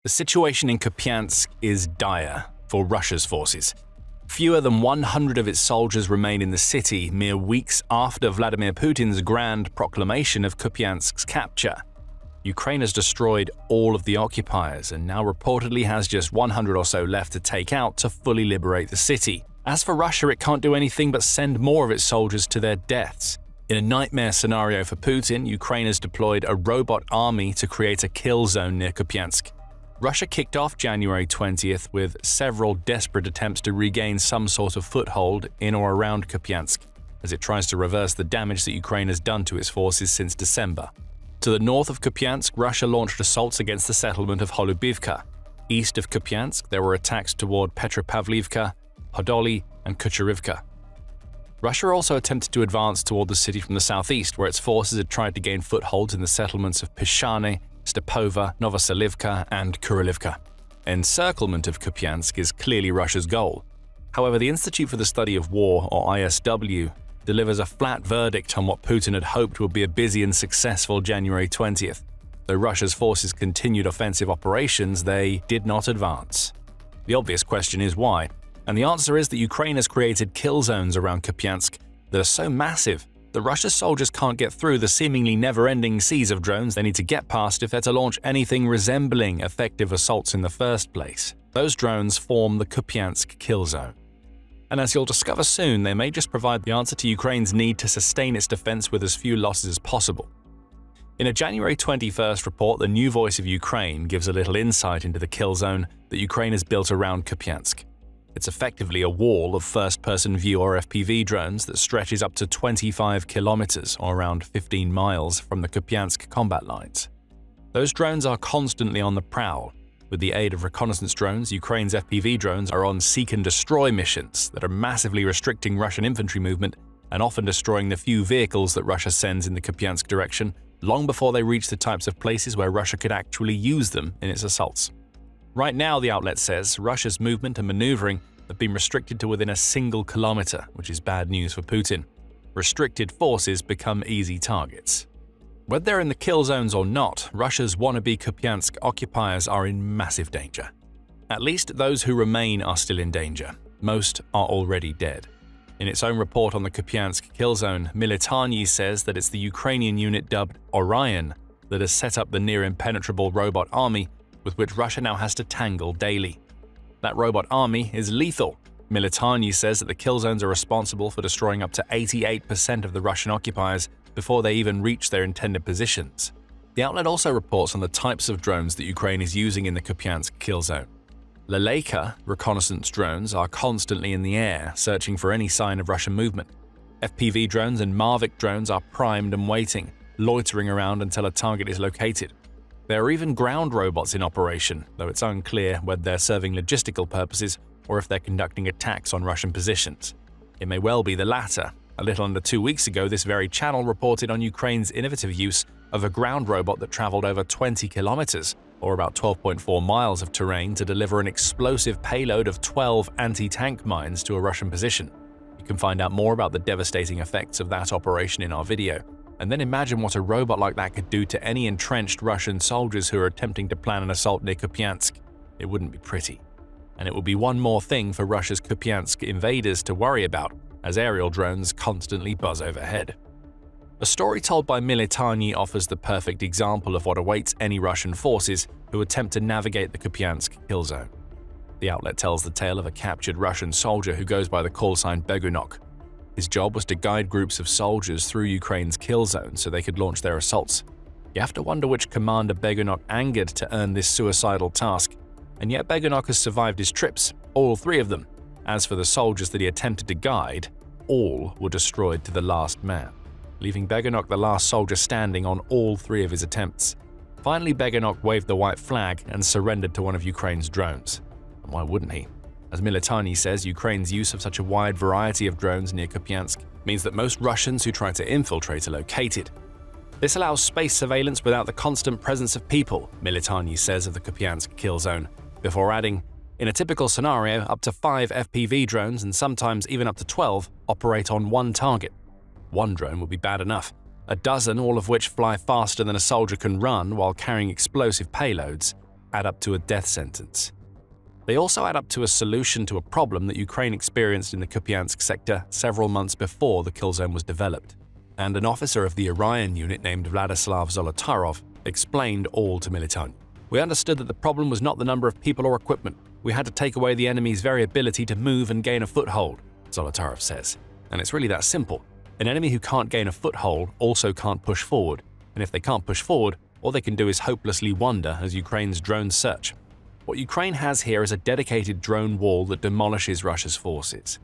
The situation in Kupiansk is dire for Russia's forces. Fewer than 100 of its soldiers remain in the city mere weeks after Vladimir Putin's grand proclamation of Kupiansk's capture. Ukraine has destroyed all of the occupiers and now reportedly has just 100 or so left to take out to fully liberate the city. As for Russia, it can't do anything but send more of its soldiers to their deaths. In a nightmare scenario for Putin, Ukraine has deployed a robot army to create a kill zone near Kupiansk. Russia kicked off January 20th with several desperate attempts to regain some sort of foothold in or around Kupiansk, as it tries to reverse the damage that Ukraine has done to its forces since December. To the north of Kupiansk, Russia launched assaults against the settlement of Holubivka. East of Kupiansk, there were attacks toward Petropavlivka, Podoli, and Kucherivka. Russia also attempted to advance toward the city from the southeast, where its forces had tried to gain footholds in the settlements of Pishane, Stepova, Novoselivka, and Kurilivka. Encirclement of Kupiansk is clearly Russia's goal. However, the Institute for the Study of War, or ISW, delivers a flat verdict on what Putin had hoped would be a busy and successful January 20th. Though Russia's forces continued offensive operations, they did not advance. The obvious question is why, and the answer is that Ukraine has created kill zones around Kupiansk that are so massive that Russia's soldiers can't get through the seemingly never-ending seas of drones they need to get past if they're to launch anything resembling effective assaults in the first place. Those drones form the Kupiansk kill zone. And as you'll discover soon, they may just provide the answer to Ukraine's need to sustain its defense with as few losses as possible. In a January 21st report, the New Voice of Ukraine gives a little insight into the kill zone that Ukraine has built around Kupiansk. It's effectively a wall of first-person view or FPV drones that stretches up to 25 kilometers or around 15 miles from the Kupiansk combat lines. Those drones are constantly on the prowl. With the aid of reconnaissance drones, Ukraine's FPV drones are on seek-and-destroy missions that are massively restricting Russian infantry movement and often destroying the few vehicles that Russia sends in the Kupiansk direction long before they reach the types of places where Russia could actually use them in its assaults. Right now, the outlet says, Russia's movement and maneuvering have been restricted to within a single kilometer, which is bad news for Putin. Restricted forces become easy targets. Whether they're in the kill zones or not, Russia's wannabe Kupiansk occupiers are in massive danger. At least those who remain are still in danger. Most are already dead. In its own report on the Kupiansk kill zone, Militarny says that it's the Ukrainian unit dubbed Orion that has set up the near-impenetrable robot army with which Russia now has to tangle daily. That robot army is lethal. Militarny says that the kill zones are responsible for destroying up to 88% of the Russian occupiers before they even reach their intended positions. The outlet also reports on the types of drones that Ukraine is using in the Kupiansk kill zone. Leleka reconnaissance drones are constantly in the air, searching for any sign of Russian movement. FPV drones and Mavic drones are primed and waiting, loitering around until a target is located. There are even ground robots in operation, though it's unclear whether they're serving logistical purposes or if they're conducting attacks on Russian positions. It may well be the latter. A little under 2 weeks ago, this very channel reported on Ukraine's innovative use of a ground robot that traveled over 20 kilometers, or about 12.4 miles of terrain, to deliver an explosive payload of 12 anti-tank mines to a Russian position. You can find out more about the devastating effects of that operation in our video. And then imagine what a robot like that could do to any entrenched Russian soldiers who are attempting to plan an assault near Kupiansk. It wouldn't be pretty. And it would be one more thing for Russia's Kupiansk invaders to worry about, as aerial drones constantly buzz overhead. A story told by Militarny offers the perfect example of what awaits any Russian forces who attempt to navigate the Kupiansk kill zone. The outlet tells the tale of a captured Russian soldier who goes by the call sign Begunok. His job was to guide groups of soldiers through Ukraine's kill zone so they could launch their assaults. You have to wonder which commander Begunok angered to earn this suicidal task, and yet Begunok has survived his trips, all 3 of them. As for the soldiers that he attempted to guide, all were destroyed to the last man, leaving Begunok the last soldier standing on all 3 of his attempts. Finally, Begunok waved the white flag and surrendered to one of Ukraine's drones. And why wouldn't he? As Militarny says, Ukraine's use of such a wide variety of drones near Kupiansk means that most Russians who try to infiltrate are located. This allows space surveillance without the constant presence of people, Militarny says of the Kupiansk kill zone, before adding, in a typical scenario, up to 5 FPV drones and sometimes even up to 12 operate on one target. One drone would be bad enough. A dozen, all of which fly faster than a soldier can run while carrying explosive payloads. add up to a death sentence. They also add up to a solution to a problem that Ukraine experienced in the Kupiansk sector several months before the kill zone was developed. And an officer of the Orion unit named Vladislav Zolotarov explained all to Military. "We understood that the problem was not the number of people or equipment. We had to take away the enemy's very ability to move and gain a foothold," Zolotarov says. And it's really that simple. An enemy who can't gain a foothold also can't push forward, and if they can't push forward, all they can do is hopelessly wander as Ukraine's drones search. What Ukraine has here is a dedicated drone wall that demolishes Russia's forces.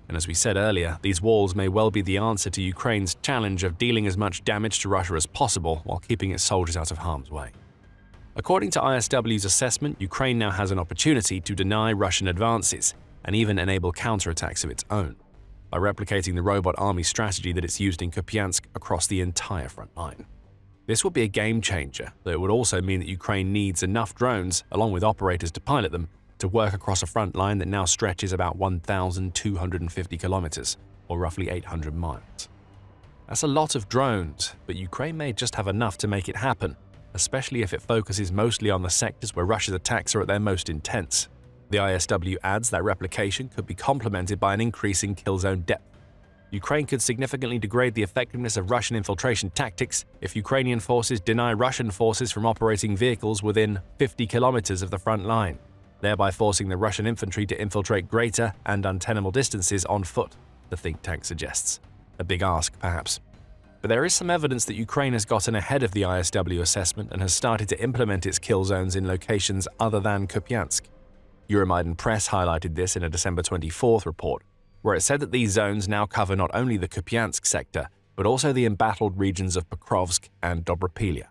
And as we said earlier, these walls may well be the answer to Ukraine's challenge of dealing as much damage to Russia as possible while keeping its soldiers out of harm's way. According to ISW's assessment, Ukraine now has an opportunity to deny Russian advances and even enable counterattacks of its own, by replicating the robot army strategy that it's used in Kupiansk across the entire front line. This would be a game changer, though it would also mean that Ukraine needs enough drones, along with operators to pilot them, to work across a front line that now stretches about 1,250 kilometers, or roughly 800 miles. That's a lot of drones, but Ukraine may just have enough to make it happen, especially if it focuses mostly on the sectors where Russia's attacks are at their most intense. The ISW adds that replication could be complemented by an increase in kill zone depth. Ukraine could significantly degrade the effectiveness of Russian infiltration tactics if Ukrainian forces deny Russian forces from operating vehicles within 50 kilometers of the front line, thereby forcing the Russian infantry to infiltrate greater and untenable distances on foot, the think tank suggests. A big ask, perhaps. But there is some evidence that Ukraine has gotten ahead of the ISW assessment and has started to implement its kill zones in locations other than Kupiansk. Euromaidan Press highlighted this in a December 24th report, where it said that these zones now cover not only the Kupiansk sector, but also the embattled regions of Pokrovsk and Dobropilia.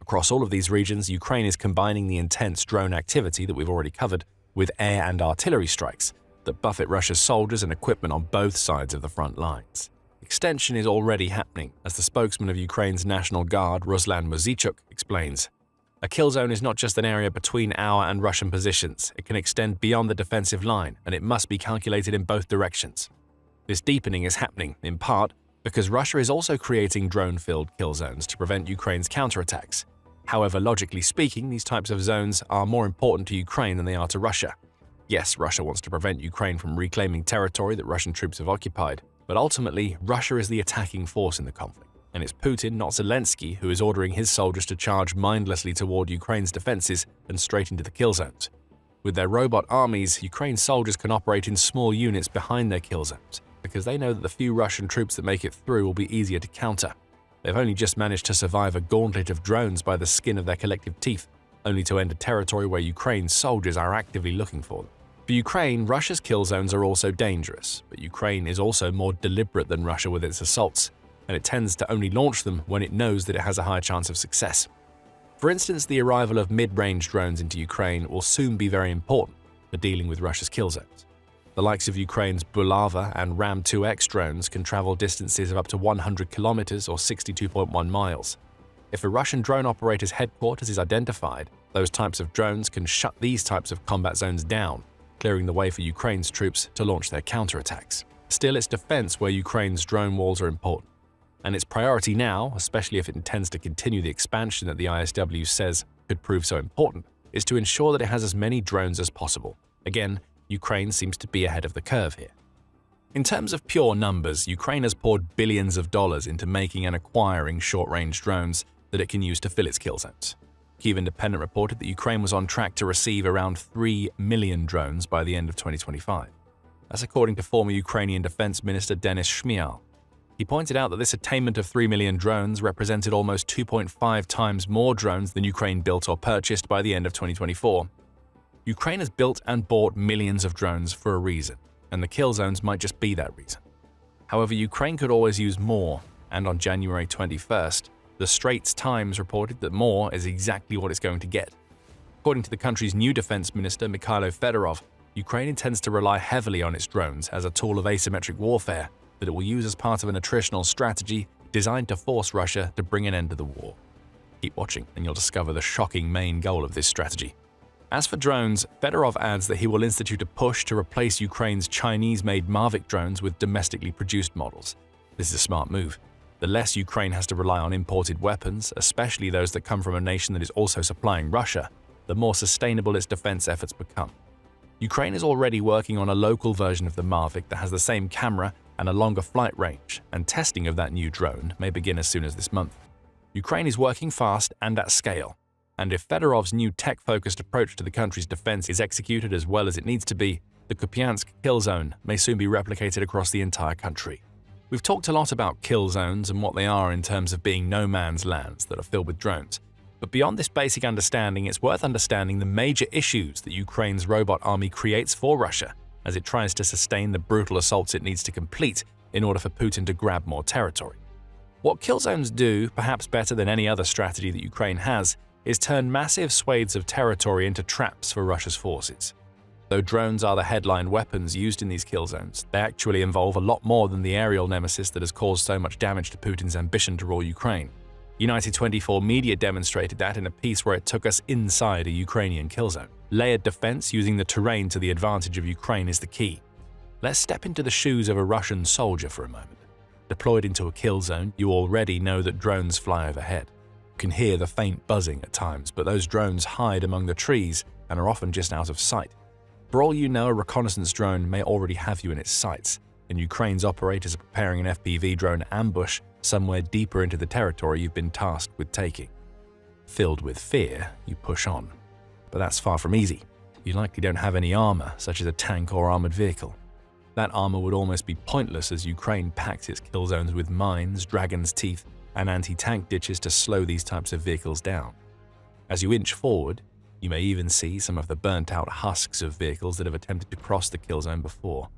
Across all of these regions, Ukraine is combining the intense drone activity that we've already covered with air and artillery strikes that buffet Russia's soldiers and equipment on both sides of the front lines. Extension is already happening, as the spokesman of Ukraine's National Guard, Ruslan Muzychuk, explains. "A kill zone is not just an area between our and Russian positions. It can extend beyond the defensive line, and it must be calculated in both directions." This deepening is happening, in part, because Russia is also creating drone-filled kill zones to prevent Ukraine's counterattacks. However, logically speaking, these types of zones are more important to Ukraine than they are to Russia. Yes, Russia wants to prevent Ukraine from reclaiming territory that Russian troops have occupied, but ultimately, Russia is the attacking force in the conflict. And it's Putin, not Zelensky, who is ordering his soldiers to charge mindlessly toward Ukraine's defenses and straight into the kill zones. With their robot armies, Ukraine's soldiers can operate in small units behind their kill zones, because they know that the few Russian troops that make it through will be easier to counter. They've only just managed to survive a gauntlet of drones by the skin of their collective teeth, only to enter territory where Ukraine's soldiers are actively looking for them. For Ukraine, Russia's kill zones are also dangerous, but Ukraine is also more deliberate than Russia with its assaults, and it tends to only launch them when it knows that it has a high chance of success. For instance, the arrival of mid-range drones into Ukraine will soon be very important for dealing with Russia's kill zones. The likes of Ukraine's Bulava and Ram-2X drones can travel distances of up to 100 kilometers or 62.1 miles. If a Russian drone operator's headquarters is identified, those types of drones can shut these types of combat zones down, clearing the way for Ukraine's troops to launch their counterattacks. Still, it's defense where Ukraine's drone walls are important. And its priority now, especially if it intends to continue the expansion that the ISW says could prove so important, is to ensure that it has as many drones as possible. Again, Ukraine seems to be ahead of the curve here. In terms of pure numbers, Ukraine has poured billions of dollars into making and acquiring short-range drones that it can use to fill its kill zones. Kyiv Independent reported that Ukraine was on track to receive around 3 million drones by the end of 2025. That's according to former Ukrainian Defense Minister Denis Shmyhal. He pointed out that this attainment of 3 million drones represented almost 2.5 times more drones than Ukraine built or purchased by the end of 2024. Ukraine has built and bought millions of drones for a reason, and the kill zones might just be that reason. However, Ukraine could always use more, and on January 21st, the Straits Times reported that more is exactly what it's going to get. According to the country's new defense minister, Mikhailo Fedorov, Ukraine intends to rely heavily on its drones as a tool of asymmetric warfare that it will use as part of an attritional strategy designed to force Russia to bring an end to the war. Keep watching and you'll discover the shocking main goal of this strategy. As for drones, Fedorov adds that he will institute a push to replace Ukraine's Chinese-made Mavic drones with domestically produced models. This is a smart move. The less Ukraine has to rely on imported weapons, especially those that come from a nation that is also supplying Russia, the more sustainable its defense efforts become. Ukraine is already working on a local version of the Mavic that has the same camera and a longer flight range, and testing of that new drone may begin as soon as this month. Ukraine is working fast and at scale, and if Fedorov's new tech-focused approach to the country's defense is executed as well as it needs to be, the Kupiansk kill zone may soon be replicated across the entire country. We've talked a lot about kill zones and what they are in terms of being no man's lands that are filled with drones. But beyond this basic understanding, it's worth understanding the major issues that Ukraine's robot army creates for Russia as it tries to sustain the brutal assaults it needs to complete in order for Putin to grab more territory. What kill zones do, perhaps better than any other strategy that Ukraine has, is turn massive swathes of territory into traps for Russia's forces. Though drones are the headline weapons used in these kill zones, they actually involve a lot more than the aerial nemesis that has caused so much damage to Putin's ambition to rule Ukraine. United 24 media demonstrated that in a piece where it took us inside a Ukrainian kill zone. Layered defense using the terrain to the advantage of Ukraine is the key. Let's step into the shoes of a Russian soldier for a moment. Deployed into a kill zone, you already know that drones fly overhead. You can hear the faint buzzing at times, but those drones hide among the trees and are often just out of sight. For all you know, a reconnaissance drone may already have you in its sights, and Ukraine's operators are preparing an FPV drone ambush somewhere deeper into the territory you've been tasked with taking. Filled with fear, you push on. But that's far from easy. You likely don't have any armor, such as a tank or armored vehicle. That armor would almost be pointless as Ukraine packs its kill zones with mines, dragon's teeth, and anti-tank ditches to slow these types of vehicles down. As you inch forward, you may even see some of the burnt-out husks of vehicles that have attempted to cross the kill zone before.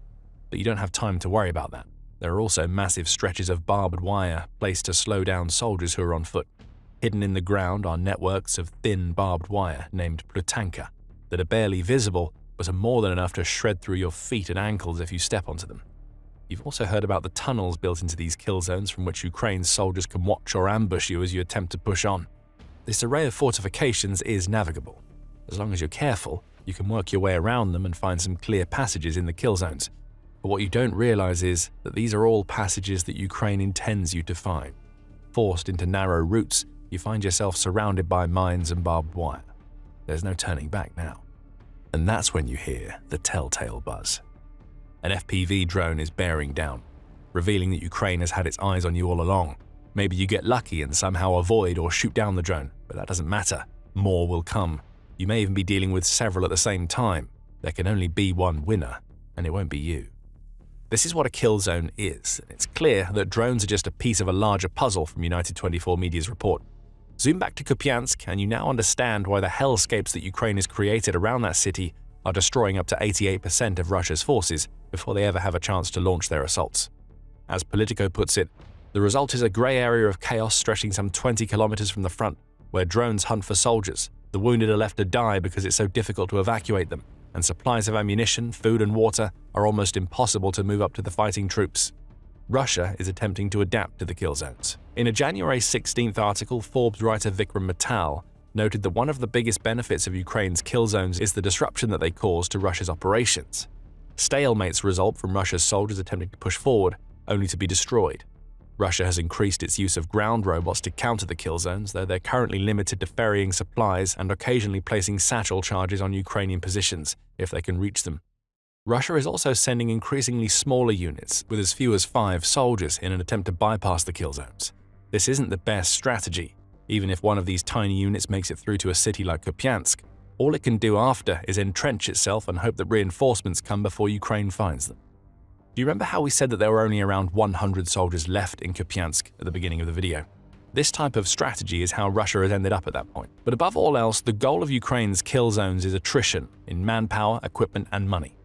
But you don't have time to worry about that. There are also massive stretches of barbed wire placed to slow down soldiers who are on foot. Hidden in the ground are networks of thin barbed wire named plutanka that are barely visible but are more than enough to shred through your feet and ankles if you step onto them. You've also heard about the tunnels built into these kill zones from which Ukraine's soldiers can watch or ambush you as you attempt to push on. This array of fortifications is navigable. As long as you're careful, you can work your way around them and find some clear passages in the kill zones. But what you don't realize is that these are all passages that Ukraine intends you to find. Forced into narrow routes, you find yourself surrounded by mines and barbed wire. There's no turning back now. And that's when you hear the telltale buzz. An FPV drone is bearing down, revealing that Ukraine has had its eyes on you all along. Maybe you get lucky and somehow avoid or shoot down the drone, but that doesn't matter. More will come. You may even be dealing with several at the same time. There can only be one winner, and it won't be you. This is what a kill zone is, and it's clear that drones are just a piece of a larger puzzle from United 24 Media's report. Zoom back to Kupiansk and you now understand why the hellscapes that Ukraine has created around that city are destroying up to 88% of Russia's forces before they ever have a chance to launch their assaults. As Politico puts it, the result is a grey area of chaos stretching some 20 kilometers from the front, where drones hunt for soldiers. The wounded are left to die because it's so difficult to evacuate them, and supplies of ammunition, food and water are almost impossible to move up to the fighting troops. Russia is attempting to adapt to the kill zones. In a January 16th article, Forbes writer Vikram Mittal noted that one of the biggest benefits of Ukraine's kill zones is the disruption that they cause to Russia's operations. Stalemates result from Russia's soldiers attempting to push forward, only to be destroyed. Russia has increased its use of ground robots to counter the kill zones, though they're currently limited to ferrying supplies and occasionally placing satchel charges on Ukrainian positions if they can reach them. Russia is also sending increasingly smaller units with as few as 5 soldiers in an attempt to bypass the kill zones. This isn't the best strategy. Even if one of these tiny units makes it through to a city like Kupiansk, all it can do after is entrench itself and hope that reinforcements come before Ukraine finds them. Do you remember how we said that there were only around 100 soldiers left in Kupiansk at the beginning of the video? This type of strategy is how Russia has ended up at that point. But above all else, the goal of Ukraine's kill zones is attrition in manpower, equipment, and money.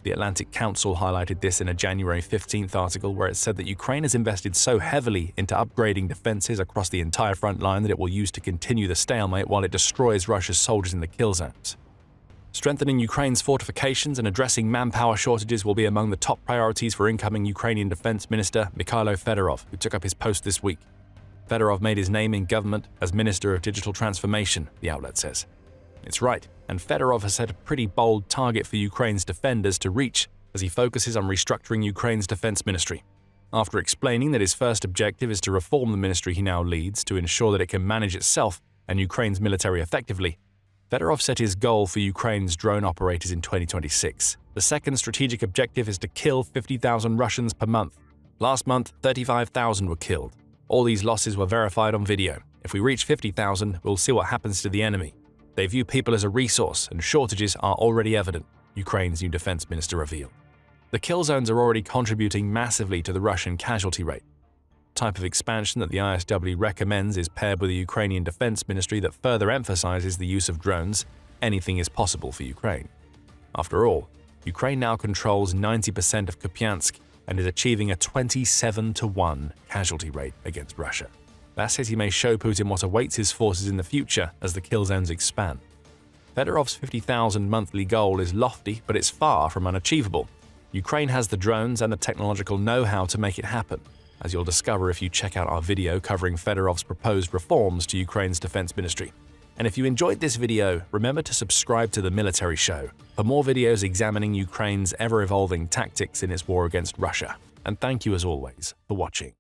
The Atlantic Council highlighted this in a January 15th article where it said that Ukraine has invested so heavily into upgrading defenses across the entire front line that it will use to continue the stalemate while it destroys Russia's soldiers in the kill zones. Strengthening Ukraine's fortifications and addressing manpower shortages will be among the top priorities for incoming Ukrainian Defense Minister Mikhailo Fedorov, who took up his post this week. Fedorov made his name in government as Minister of Digital Transformation, the outlet says. It's right, and Fedorov has set a pretty bold target for Ukraine's defenders to reach as he focuses on restructuring Ukraine's defense ministry. After explaining that his first objective is to reform the ministry he now leads to ensure that it can manage itself and Ukraine's military effectively, Fedorov set his goal for Ukraine's drone operators in 2026. The second strategic objective is to kill 50,000 Russians per month. Last month, 35,000 were killed. All these losses were verified on video. If we reach 50,000, we'll see what happens to the enemy. They view people as a resource, and shortages are already evident, Ukraine's new defense minister revealed. The kill zones are already contributing massively to the Russian casualty rate. The type of expansion that the ISW recommends is paired with a Ukrainian defense ministry that further emphasizes the use of drones. Anything is possible for Ukraine. After all, Ukraine now controls 90% of Kupiansk and is achieving a 27-to-1 casualty rate against Russia. That city may show Putin what awaits his forces in the future as the kill zones expand. Fedorov's 50,000 monthly goal is lofty, but it's far from unachievable. Ukraine has the drones and the technological know-how to make it happen, as you'll discover if you check out our video covering Fedorov's proposed reforms to Ukraine's defense ministry. And if you enjoyed this video, remember to subscribe to The Military Show for more videos examining Ukraine's ever-evolving tactics in its war against Russia. And thank you as always for watching.